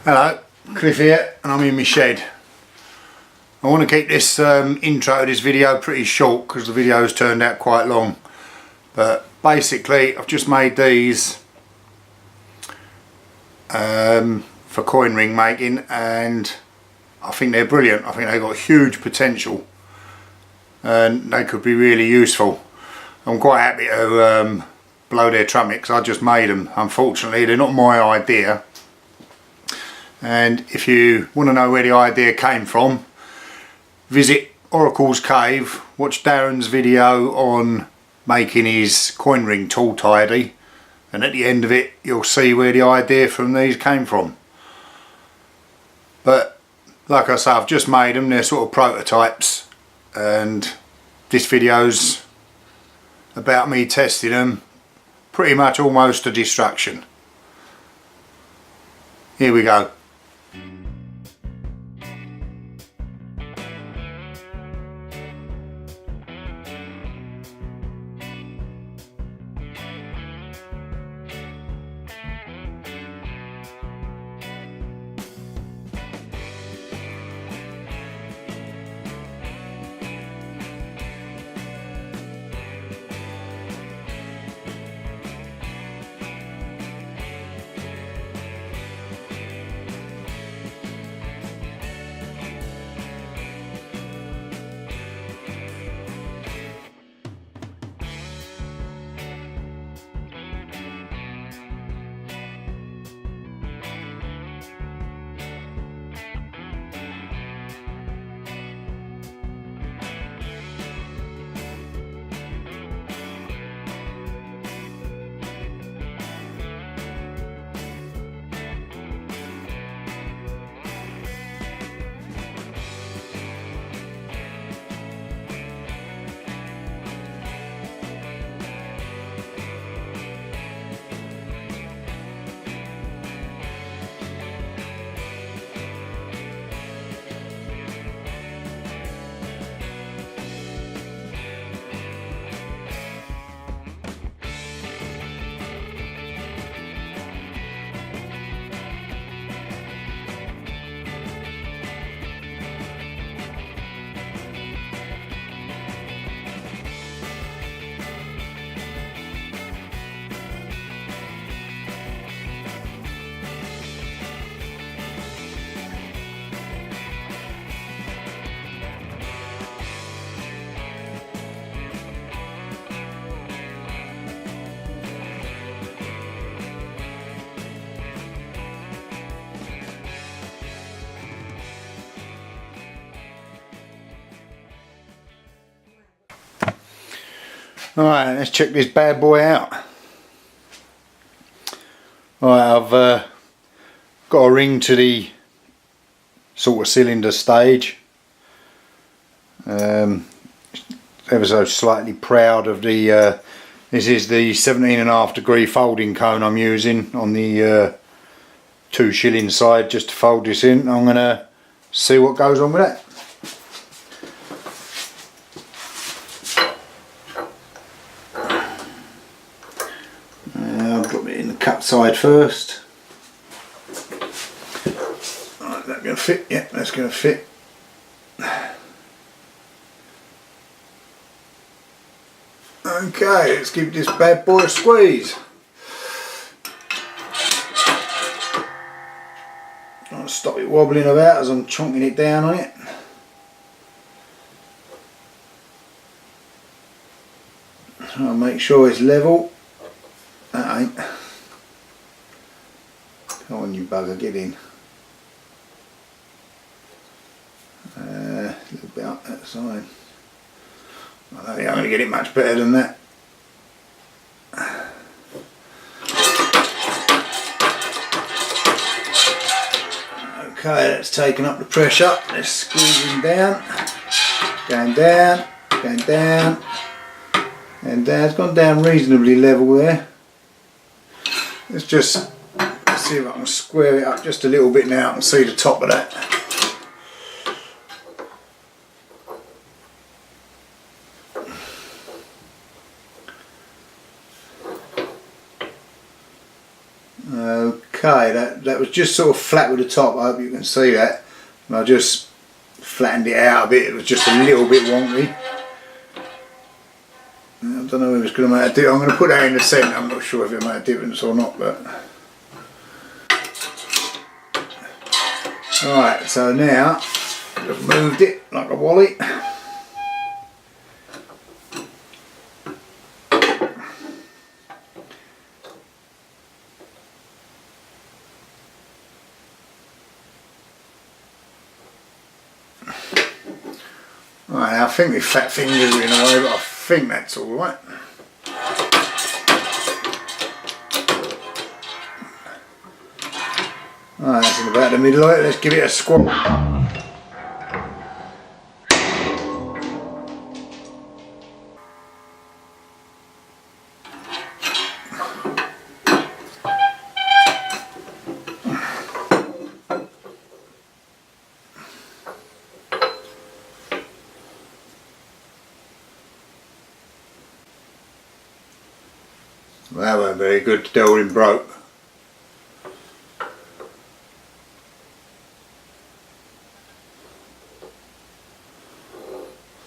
Hello, Cliff here, and I'm in my shed. I want to keep this intro to this video pretty short because the video's turned out quite long. But basically, I've just made these for coin ring making, and I think they're brilliant. I think they've got huge potential, and they could be really useful. I'm quite happy to blow their trumpet because I just made them. Unfortunately, they're not my idea. And if you want to know where the idea came from, visit Oracle's Cave, watch Darren's video on making his coin ring tool tidy, and at the end of it you'll see where the idea from these came from. But like I say, I've just made them, they're sort of prototypes, and this video's about me testing them, pretty much almost to destruction. Here we go. Alright, let's check this bad boy out. Alright, I've got a ring to the sort of cylinder stage. Ever so slightly proud of the, this is the 17.5 degree folding cone I'm using on the 2 shilling side just to fold this in. I'm going to see what goes on with that. I'll drop it in the cut side first. Right, that going to fit? Yeah, that's going to fit. Okay, let's give this bad boy a squeeze. Trying to stop it wobbling about as I'm chonking it down on it. I'll make sure it's level. That ain't. Come on, you bugger, get in. A little bit up that side. I don't think I'm going to get it much better than that. Okay, that's taken up the pressure. Let's squeeze him down. Going down, going down, and down. It's gone down reasonably level there. Let's just see if I can square it up just a little bit now and see the top of that. Okay, that was just sort of flat with the top. I hope you can see that. And I just flattened it out a bit. It was just a little bit wonky. I don't know if it's going to make a difference. I'm going to put that in the centre. I'm not sure if it made a difference or not, but right. So now I've moved it like a wally. Right, now I think my fat fingers are in the way, but I think that's alright. Right, that's in about the middle of it. Let's give it a squat. Well, that weren't very good. Delrin broke.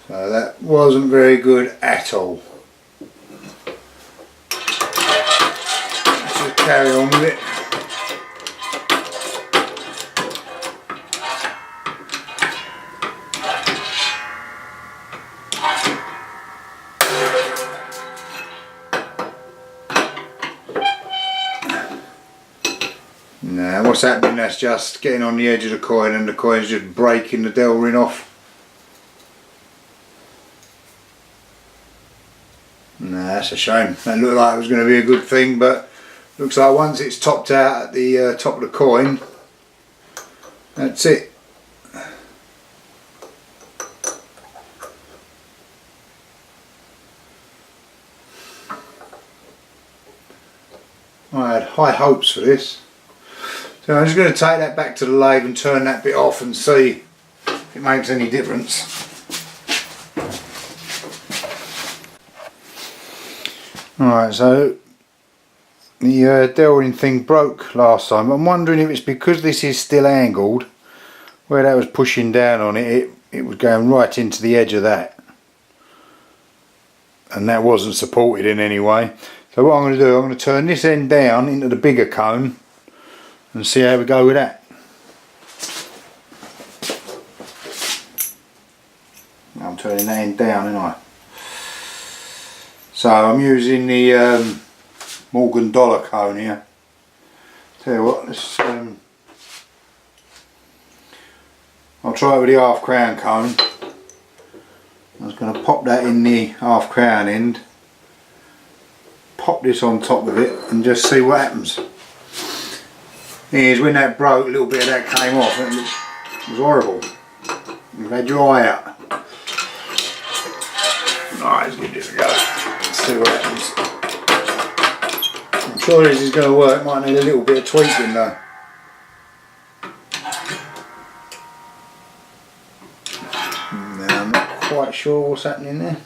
So that wasn't very good at all. Let's just carry on with it. Now what's happening, that's just getting on the edge of the coin and the coin's just breaking the Delrin off. Nah, that's a shame. That looked like it was going to be a good thing, but looks like once it's topped out at the top of the coin, that's it. I had high hopes for this. So I'm just going to take that back to the lathe and turn that bit off and see if it makes any difference. Alright, so the Delrin thing broke last time. I'm wondering if it's because this is still angled, where that was pushing down on it, it was going right into the edge of that. And that wasn't supported in any way. So what I'm going to do, I'm going to turn this end down into the bigger cone and see how we go with that. I'm turning that end down, aren't I? So I'm using the Morgan dollar cone here. Tell you what, let's, I'll try it with the half crown cone. I'm just going to pop that in the half crown end, pop this on top of it and just see what happens. Is when that broke, a little bit of that came off and it was horrible. You've had your eye out. Alright, let's give this a go. Let's see what happens. I'm sure this is going to work. Might need a little bit of tweaking though. Now I'm not quite sure what's happening there.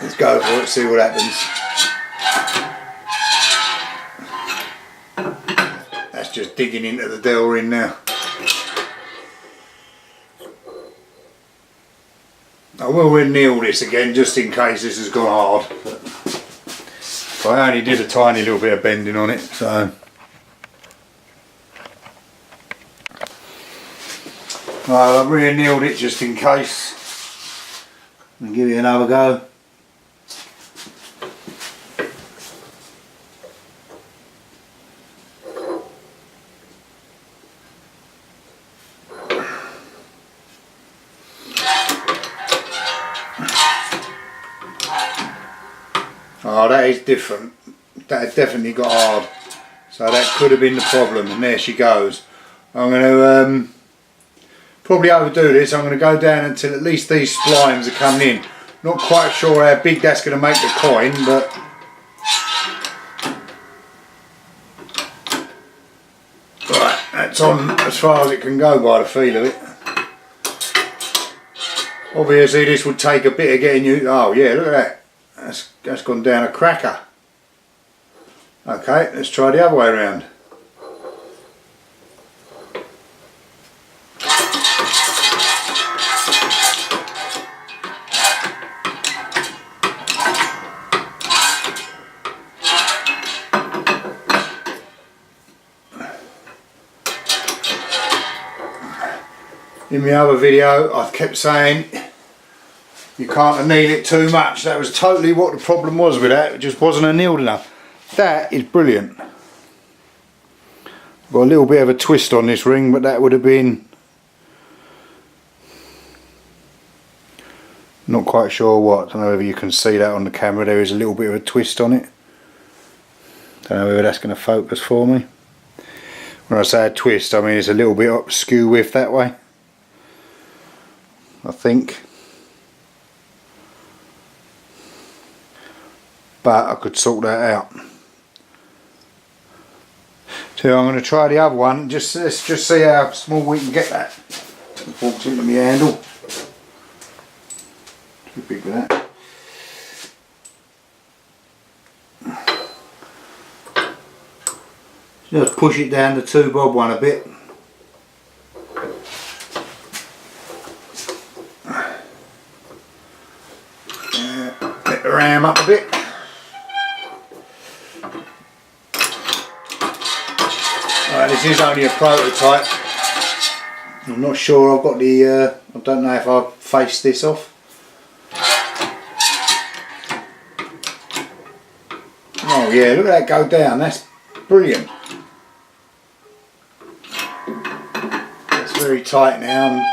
Let's go for it, see what happens. That's just digging into the Delrin now. I will reneel this again just in case this has gone hard. But I only did a tiny little bit of bending on it, so. I've re-annealed it just in case. And give it another go. Oh, that is different. That had definitely got hard. So that could have been the problem, and there she goes. I'm going to probably overdo this. I'm going to go down until at least these splines are coming in. Not quite sure how big that's going to make the coin, but right, that's on as far as it can go by the feel of it. Obviously this would take a bit of getting you. Oh yeah, look at that. That's gone down a cracker. Okay, let's try the other way around. In my other video I kept saying you can't anneal it too much. That was totally what the problem was with that. It just wasn't annealed enough. That is brilliant. Got a little bit of a twist on this ring, but that would have been not quite sure what. I don't know whether you can see that on the camera. There is a little bit of a twist on it. Don't know whether that's going to focus for me. When I say a twist, I mean it's a little bit up skew with that way, I think. But I could sort that out. So I'm going to try the other one. Let's just see how small we can get that. It walks into my handle. Too big for that. Just push it down the 2 bob one a bit. Let the ram up a bit. This is only a prototype. I'm not sure I've got the, I don't know if I've faced this off. Oh yeah, look at that go down, that's brilliant. It's very tight now.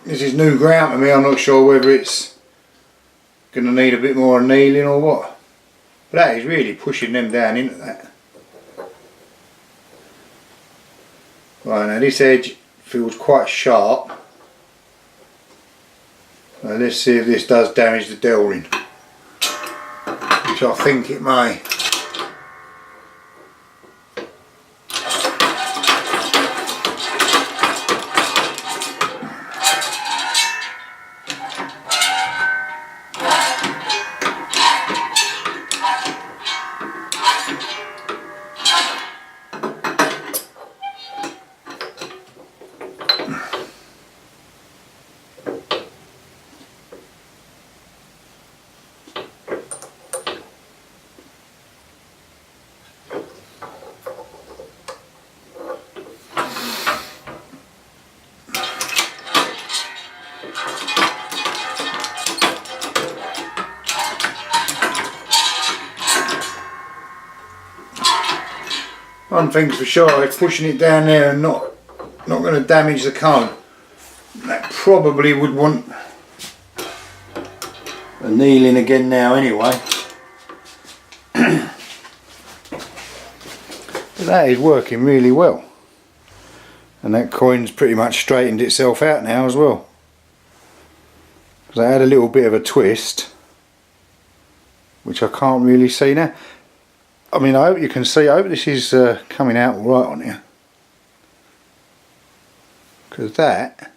This is new ground to me, I'm not sure whether it's going to need a bit more annealing or what. But that is really pushing them down into that. Right, now this edge feels quite sharp. Now let's see if this does damage the Delrin, which I think it may. One thing's for sure, it's pushing it down there and not going to damage the cone. That probably would want annealing again now anyway. But that is working really well. And that coin's pretty much straightened itself out now as well. Because I had a little bit of a twist, which I can't really see now. I mean, I hope you can see. I hope this is coming out all right on here, because that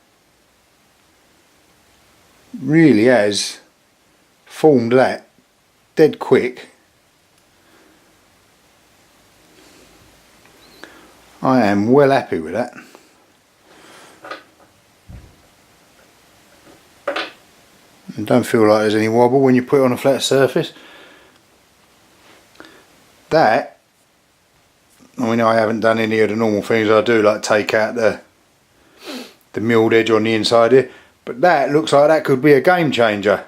really has formed that dead quick. I am well happy with that. And don't feel like there's any wobble when you put it on a flat surface. That, I mean, I haven't done any of the normal things I do, like take out the milled edge on the inside here, but that looks like that could be a game changer.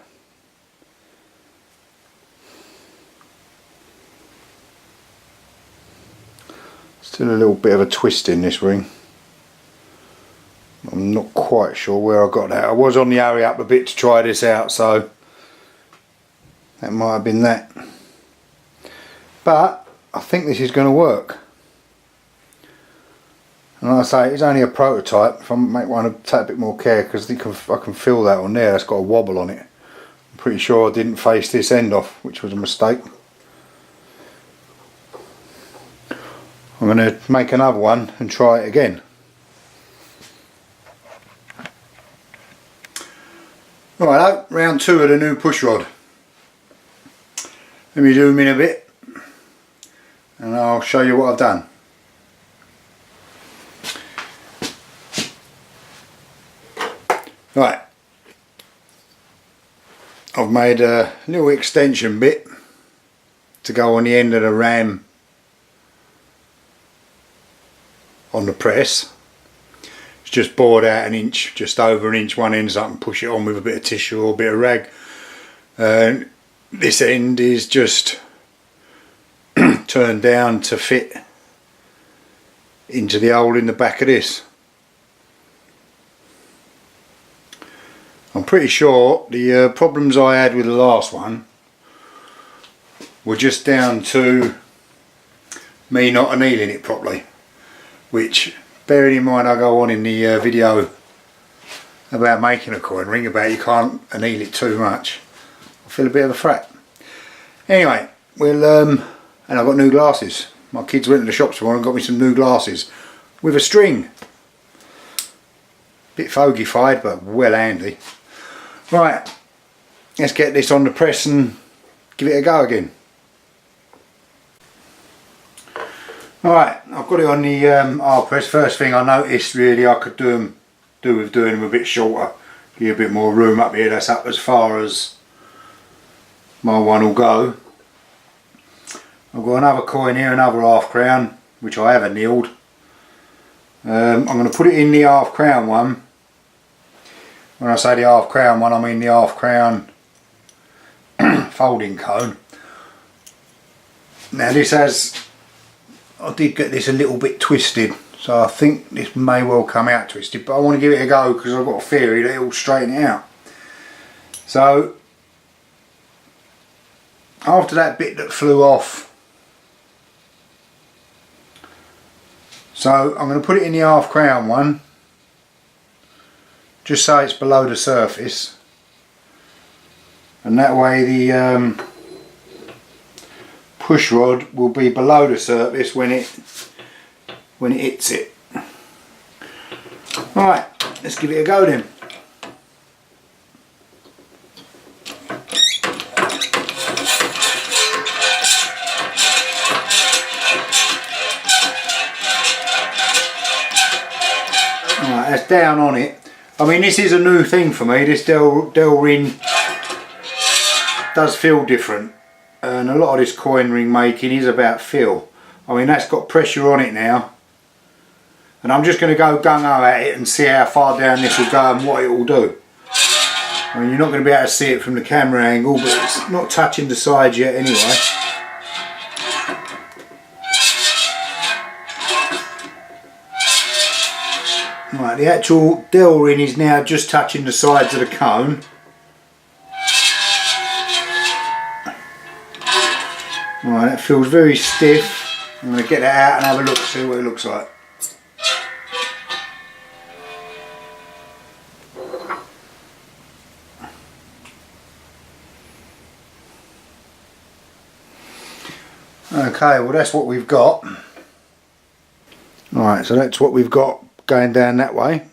Still a little bit of a twist in this ring. I'm not quite sure where I got that. I was on the hurry up a bit to try this out, so that might have been that. but I think this is going to work. And like I say, it's only a prototype. If I might want to take a bit more care, because I can feel that on there, that's got a wobble on it. I'm pretty sure I didn't face this end off, which was a mistake. I'm going to make another one and try it again. Righto, round 2 of the new push rod. Let me zoom in a bit and I'll show you what I've done. Right, I've made a little extension bit to go on the end of the ram on the press. It's just bored out an inch, just over an inch one end, so I can push it on with a bit of tissue or a bit of rag. And this end is just turned down to fit into the hole in the back of this. I'm pretty sure the problems I had with the last one were just down to me not annealing it properly, which, bearing in mind I go on in the video about making a coin ring about you can't anneal it too much, I feel a bit of a frat. Anyway, we'll and I've got new glasses. My kids went to the shops tomorrow and got me some new glasses with a string. Bit fogified, but well handy. Right, let's get this on the press and give it a go again. Alright, I've got it on the hard press. First thing I noticed really I could do with doing them a bit shorter, give a bit more room up here. That's up as far as my one will go. I've got another coin here, another half crown, which I have annealed. I'm going to put it in the half crown one. When I say the half crown one, I mean the half crown folding cone. Now this has, I did get this a little bit twisted, so I think this may well come out twisted, but I want to give it a go because I've got a theory that it will straighten it out. So after that bit that flew off, so I'm going to put it in the half crown one, just so it's below the surface, and that way the push rod will be below the surface when it hits it. Right, let's give it a go then. Right, that's down on it. I mean, this is a new thing for me. This Delrin does feel different, and a lot of this coin ring making is about feel. I mean, that's got pressure on it now, and I'm just going to go gung-ho at it and see how far down this will go and what it will do. I mean, you're not going to be able to see it from the camera angle, but it's not touching the sides yet anyway. Right, the actual Delrin is now just touching the sides of the cone. Right, that feels very stiff. I'm going to get that out and have a look, see what it looks like. Okay, well that's what we've got. Alright, so that's what we've got going down that way.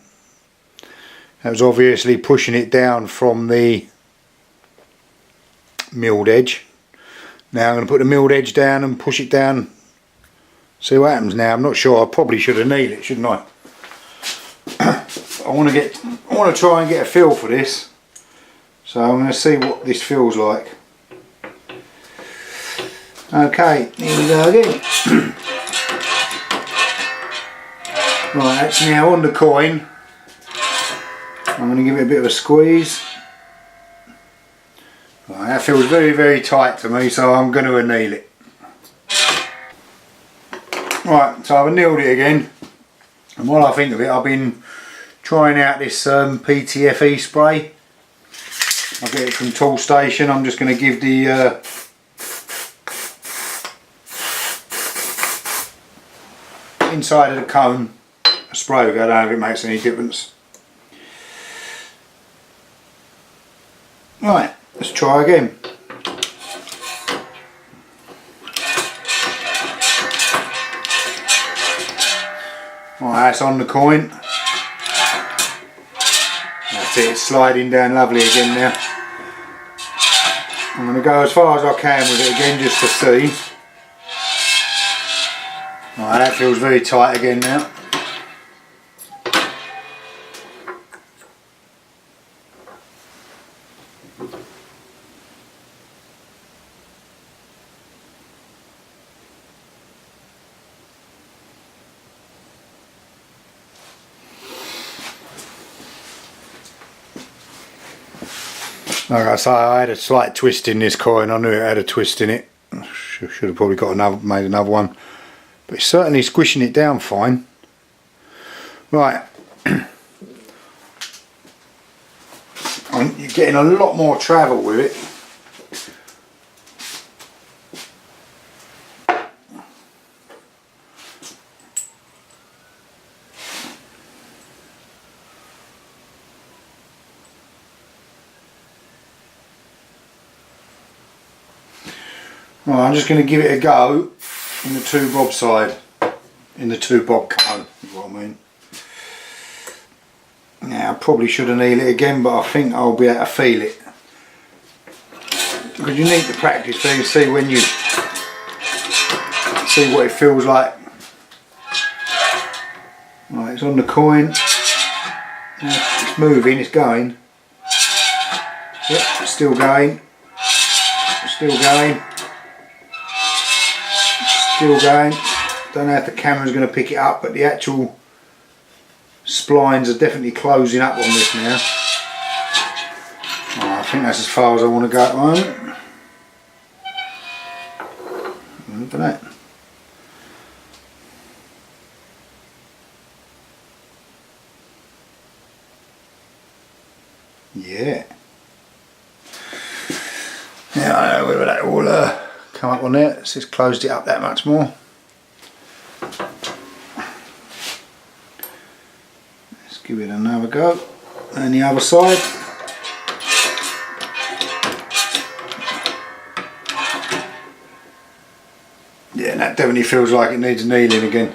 That was obviously pushing it down from the milled edge. Now I'm going to put the milled edge down and push it down, see what happens. Now I'm not sure, I probably should have kneeled it, shouldn't I? I want to try and get a feel for this, so I'm going to see what this feels like. Okay, here we go again. Right, that's now on the coin. I'm going to give it a bit of a squeeze. Right, that feels very, very tight to me, so I'm going to anneal it. Right, so I've annealed it again, and while I think of it, I've been trying out this PTFE spray. I get it from Tool Station. I'm just going to give the inside of the cone a spray will go down if it makes any difference. Right, let's try again. Right, that's on the coin. That's it, it's sliding down lovely again now. I'm going to go as far as I can with it again just to see. Right, that feels very tight again now. Like I say, I had a slight twist in this coin. I knew it had a twist in it. Should have probably got made another one, but it's certainly squishing it down fine. Right, you're getting a lot more travel with it. Right, I'm just going to give it a go in the 2 bob side, in the 2 bob cone, is what I mean. Now I probably should anneal it again, but I think I'll be able to feel it. Because you need to practice so you see when you see what it feels like. Right, it's on the coin. It's moving, it's going. Yep, it's still going. Still going. Still going. Don't know if the camera's going to pick it up, but the actual splines are definitely closing up on this now. Oh, I think that's as far as I want to go at the moment. Look at that. Yeah. Now I know whether that will come up on there. It's just closed it up that much more. Let's give it another go. And the other side. Yeah, that definitely feels like it needs annealing again.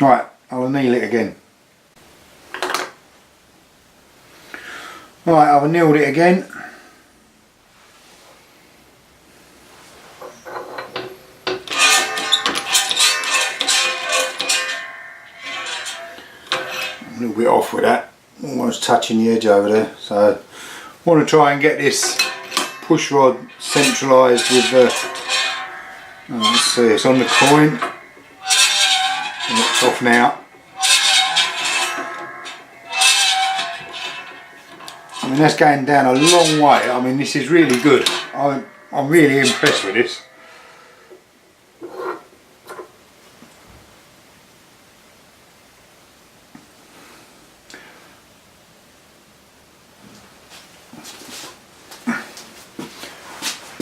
Right, I'll anneal it again. Right, I've annealed it again. A little bit off with that, almost touching the edge over there, so I want to try and get this push rod centralised with the, let's see, it's on the coin and it's off now. I mean, that's going down a long way. I mean, this is really good. I'm really impressed with this.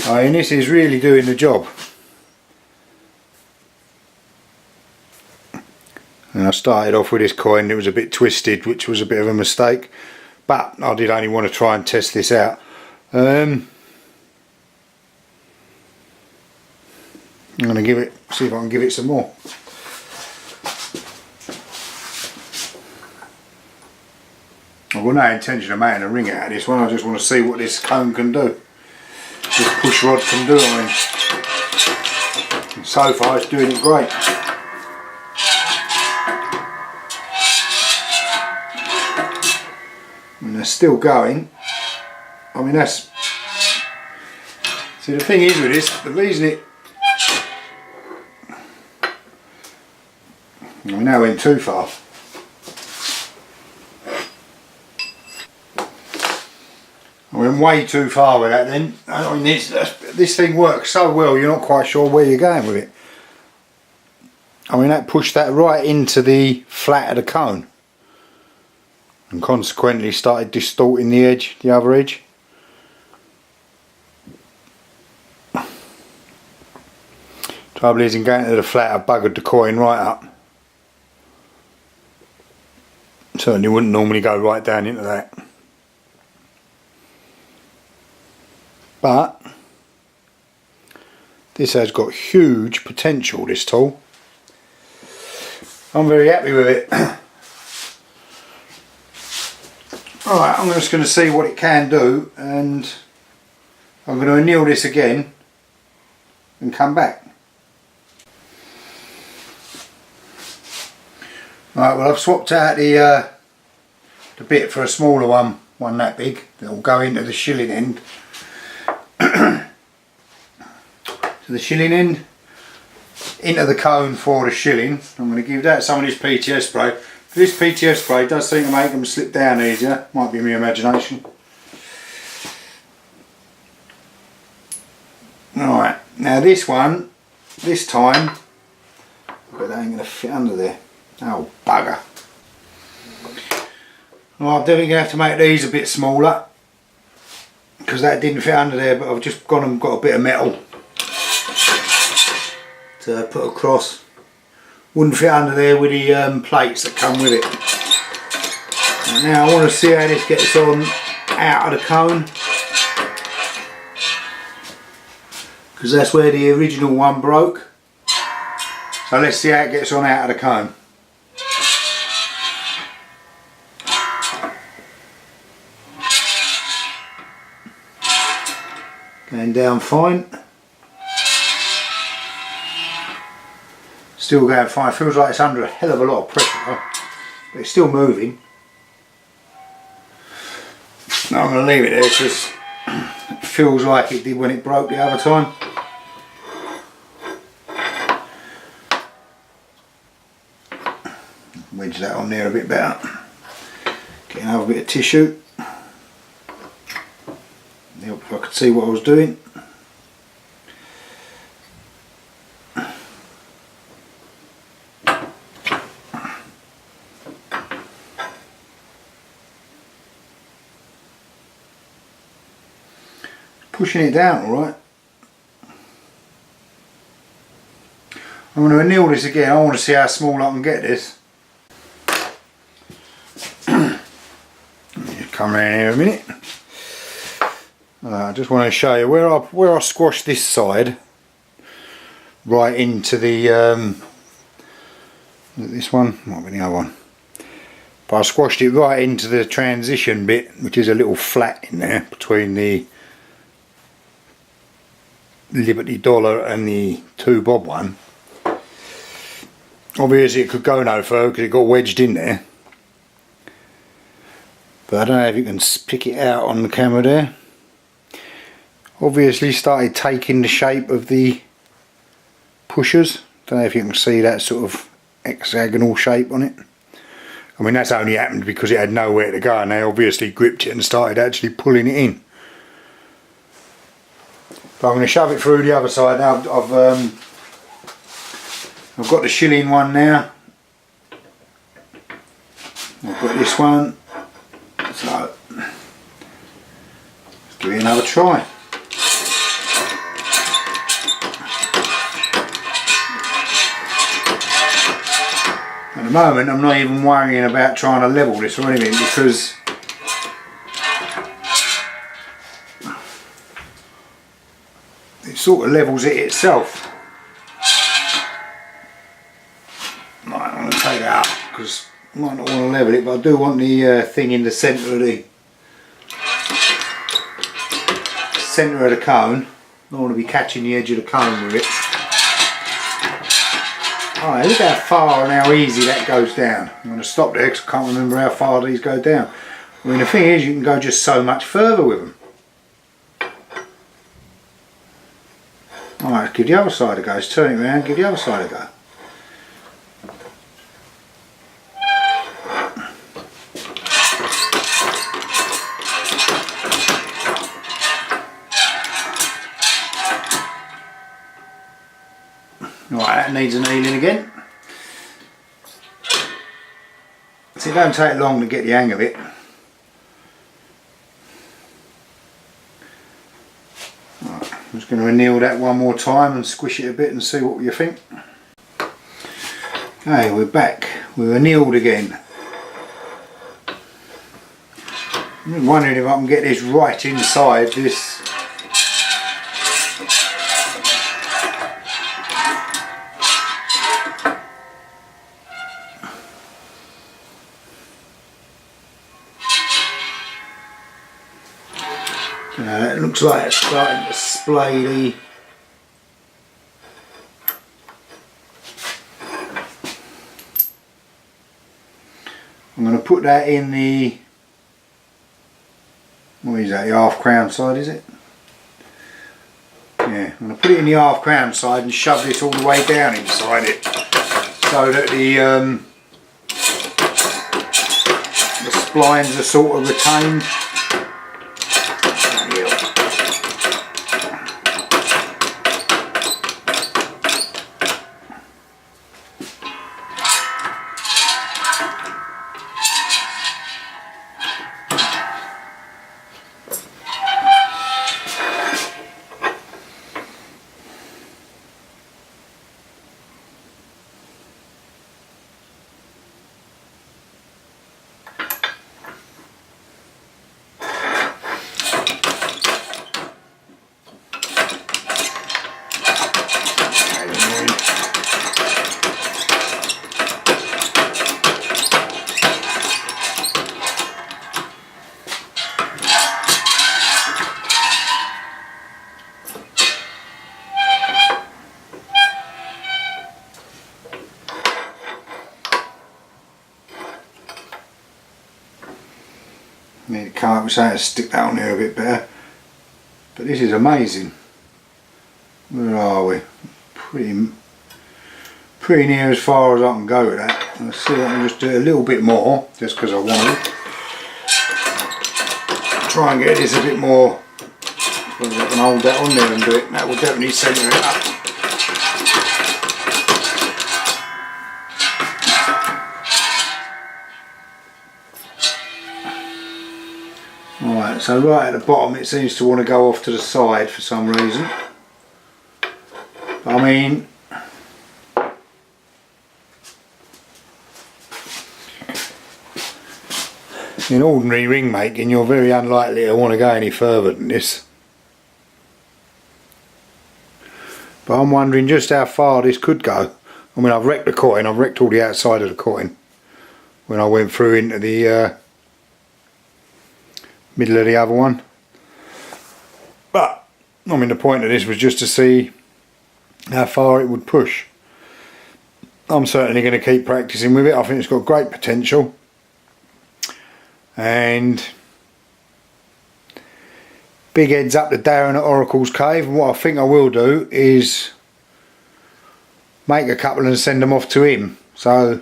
I mean, this is really doing the job. And I started off with this coin, it was a bit twisted, which was a bit of a mistake, but I did only want to try and test this out. I'm going to see if I can give it some more. I've got no intention of making a ring out of this one, I just want to see what this cone can do. This push rod can do, I mean. And so far it's doing it great. And they're still going. I mean, that's... See, the thing is with this, the reason it... I mean, that went too far. I went way too far with that then. I mean, this thing works so well, you're not quite sure where you're going with it. I mean, that pushed that right into the flat of the cone. And consequently started distorting the edge, the other edge. Trouble is, in going to the flat I buggered the coin right up. Certainly wouldn't normally go right down into that. But this has got huge potential, this tool. I'm very happy with it. Alright, I'm just going to see what it can do, and I'm going to anneal this again and come back. Right, well, I've swapped out the bit for a smaller one that big, that will go into the shilling end. So the shilling end into the cone for the shilling. I'm going to give that some of this PTS spray. This PTS spray does seem to make them slip down easier. Might be my imagination. Right, now this one, this time, but that ain't going to fit under there. Oh bugger. Well, I'm definitely going to have to make these a bit smaller, because that didn't fit under there, but I've just gone and got a bit of metal to put across. Wouldn't fit under there with the plates that come with it. And now I want to see how this gets on out of the cone, because that's where the original one broke. So let's see how it gets on out of the cone. Going down fine. Still going fine. Feels like it's under a hell of a lot of pressure though, but it's still moving. Now I'm going to leave it there because it feels like it did when it broke the other time. Wedge that on there a bit better. Get another bit of tissue. If I could see what I was doing. Pushing it down, alright. I'm going to anneal this again. I want to see how small I can get this. Come around here a minute. I just want to show you where I squashed this side right into the this one, might be the other one, but I squashed it right into the transition bit, which is a little flat in there between the Liberty Dollar and the 2 bob one. Obviously it could go no further because it got wedged in there, but I don't know if you can pick it out on the camera there. Obviously started taking the shape of the pushers. Don't know if you can see that sort of hexagonal shape on it. I mean, that's only happened because it had nowhere to go and they obviously gripped it and started actually pulling it in. But I'm going to shove it through the other side now. I've got the shilling one now. I've got this one. So let's give it another try. At the moment I'm not even worrying about trying to level this or anything, because it sort of levels it itself. Right, I'm going to take it out because I might not want to level it, but I do want the thing in the centre of the cone. I don't want to be catching the edge of the cone with it. Alright, look how far and how easy that goes down. I'm going to stop there because I can't remember how far these go down. I mean, the thing is, you can go just so much further with them. Alright, give the other side a go. Let's turn it around, give the other side a go. Right, that needs annealing again. So it don't take long to get the hang of it. Right, I'm just going Going to anneal that one more time and squish it a bit and see what you think. Okay, we're back. We're annealed again. I'm wondering if I can get this right inside this. It looks like it's starting to splay the I'm going to put that in the, what is that, the half crown side, is it? Yeah, I'm going to put it in the half crown side and shove this all the way down inside it so that the splines are sort of retained. Need a card which I had to stick that on there a bit better. But this is amazing. Where are we? Pretty near as far as I can go with that. Let's see if I can just do it a little bit more, just because I want to. Try and get this a bit more. I can hold that on there and do it. That will definitely centre it up. Alright, so right at the bottom it seems to want to go off to the side for some reason. I mean, in ordinary ring making you're very unlikely to want to go any further than this. But I'm wondering just how far this could go. I mean, I've wrecked the coin, I've wrecked all the outside of the coin when I went through into the middle of the other one. But I mean, the point of this was just to see how far it would push. I'm certainly going to keep practicing with it. I think it's got great potential, and big heads up to Darren at Oracle's Cave. And what I think I will do is make a couple and send them off to him. So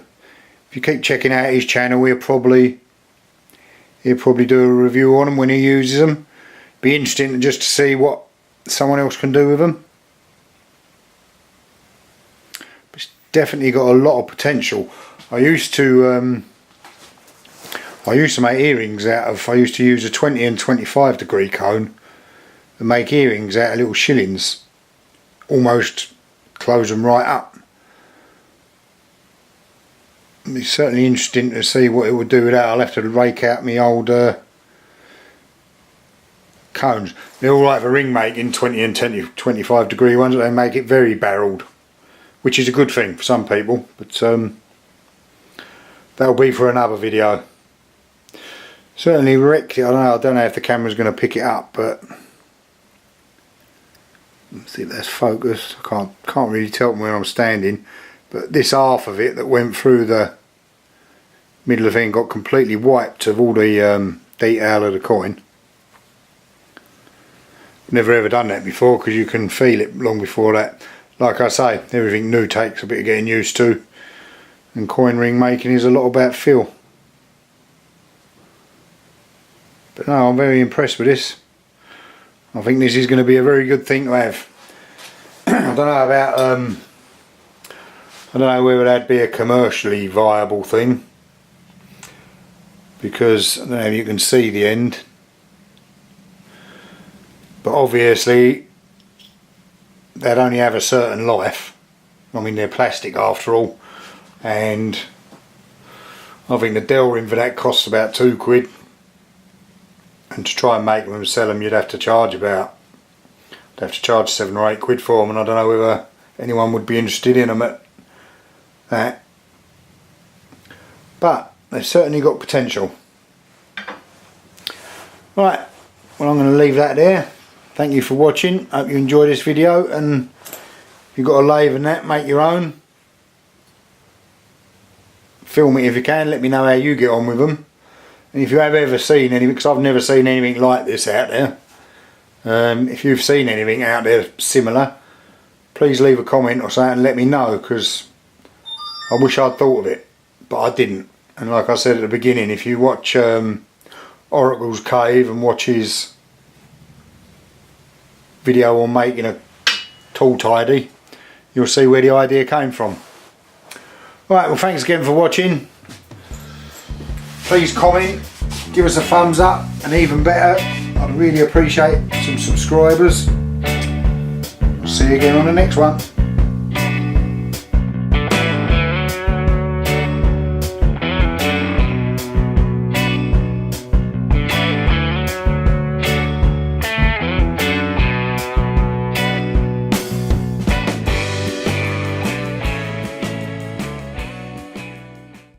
if you keep checking out his channel, he'll probably do a review on them when he uses them. Be interesting just to see what someone else can do with them. It's definitely got a lot of potential. I used to make earrings out of, I used to use a 20 and 25 degree cone and make earrings out of little shillings. Almost close them right up. It's certainly interesting to see what it would do with that. I'll have to rake out my old cones. They're alright for ring making, 20 and 25 degree ones, but they make it very barreled, which is a good thing for some people. But that'll be for another video. Certainly wrecked it. I don't know if the camera's going to pick it up, but let's see if that's focused. I can't really tell from where I'm standing. But this half of it that went through the middle of the thing got completely wiped of all the detail of the coin. Never ever done that before, because you can feel it long before that. Like I say, everything new takes a bit of getting used to, and coin ring making is a lot about feel. But no, I'm very impressed with this. I think this is going to be a very good thing to have. I don't know about I don't know whether that'd be a commercially viable thing, because I don't know if you can see the end, but obviously they'd only have a certain life. I mean, they're plastic after all, and I think the Delrin for that costs about £2, and to try and make them and sell them you'd have to charge about, you'd have to charge £7 or £8 for them, and I don't know whether anyone would be interested in them at that, but they've certainly got potential. Right, well, I'm going to leave that there. Thank you for watching. Hope you enjoyed this video, and if you've got a lathe and that, make your own. Film it if you can, let me know how you get on with them. And if you have ever seen anything, because I've never seen anything like this out there, if you've seen anything out there similar, please leave a comment or something and let me know, because I wish I'd thought of it, but I didn't. And like I said at the beginning, if you watch Oracle's Cave and watch his video on making a tool tidy, you'll see where the idea came from. Right, well, thanks again for watching. Please comment, give us a thumbs up, and even better, I'd really appreciate some subscribers. See you again on the next one.